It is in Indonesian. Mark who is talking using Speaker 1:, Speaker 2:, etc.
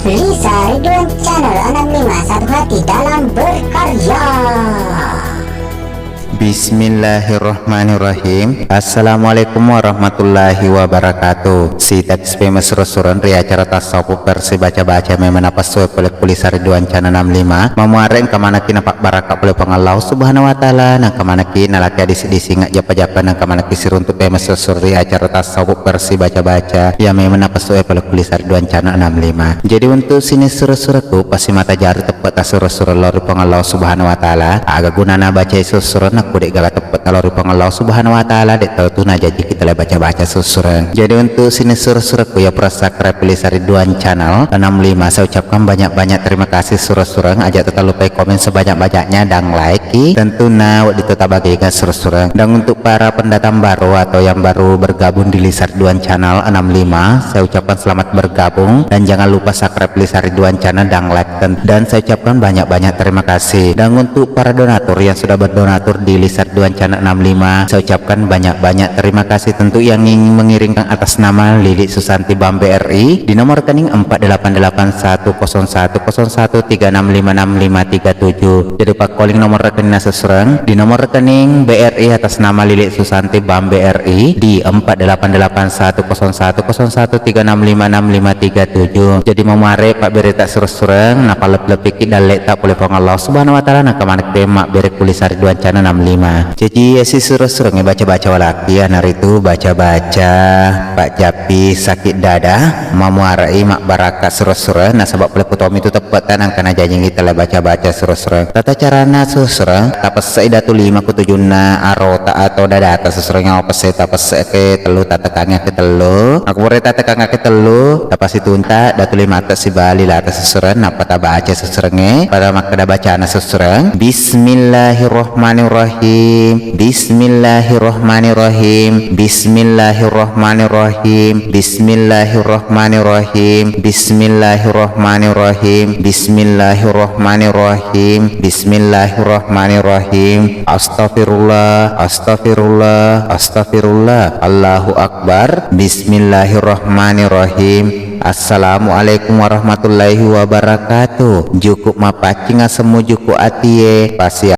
Speaker 1: Lisa Ridwan Channel 65, satu hati dalam berkarya.
Speaker 2: Bismillahirrahmanirrahim. Assalamualaikum warahmatullahi wabarakatuh. Si teks famous restoran ria acara tasawuf versi baca-baca memang apa soal pelek Lisa Ridwan Channel 65 mamuareng kamana kina pak baraka oleh pengalau subhanahu wa ta'ala nang kamana kina laki adisi-disi ngak japa-japa nang kamana kisir untuk famous restoran ria acara tasawuf versi baca-baca ya memang apa soal pelek Lisa Ridwan Channel 65. Jadi untuk sini surah-surahku pasti mata jari tepat surah-surah lori pengalau subhanahu wa ta'ala agak gunana baca surah aku dek gala tepat kalau rupang Allah subhanahu wa ta'ala dek tahu tu najaji kita lah baca-baca susuran. Jadi untuk sini surah-surahku ya subscribe Lisa Ridwan Channel 65 saya ucapkan banyak-banyak terima kasih surah-surah ajak tetap lupa komen sebanyak-banyaknya dan like tentunya waktu tetap bagikan surah-surah. Dan untuk para pendatang baru atau yang baru bergabung di Lisa Ridwan Channel 65 saya ucapkan selamat bergabung dan jangan lupa subscribe Lisa Ridwan Channel dan like dan saya ucapkan banyak-banyak terima kasih. Dan untuk para donatur yang sudah berdonatur di Lisa Ridwan Channel 65 saya ucapkan banyak-banyak terima kasih. Tentu yang ingin mengirimkan atas nama Lili Susanti Bambe RI di nomor rekening 48810136565537. jadi pak calling nomor rekening seserang di nomor rekening BRI atas nama Lili Susanti Bambe RI di 48810136565537. jadi memare pak berita surang napa lep-lepiki dan letak oleh Allah subhanahu wa ta'ala nak kemana temak berek Lisa Ridwan Channel 65. Jadi si surah-surah baca-baca walaki hari itu baca-baca Pak Japi sakit dada mamuarai mak barakat surah-surah nah sebab boleh putom itu tepat tanang karena janji kita lah baca-baca surah-surah tata carana surah tapas seidatu 5 kutujuna arota atau dada atas surah yang apa saya tapas ke telu tata kanga ke telu aku boleh tata kanga ke telu tapas itu unta datu 5 atas si bali lah atas surah napa tak baca surahnya pada makada bacaan surah. Bismillahirrahmanirrahim. Bismillahirrahmanirrahim. Bismillahirrahmanirrahim. Bismillahirrahmanirrahim. Bismillahirrahmanirrahim. Bismillahirrahmanirrahim. Bismillahirrahmanirrahim. Astaghfirullah. Astaghfirullah. Astaghfirullah. Allahu Akbar. Bismillahirrahmanirrahim. Assalamualaikum warahmatullahi wabarakatuh. Cukup mapacing asemu juku atie pasti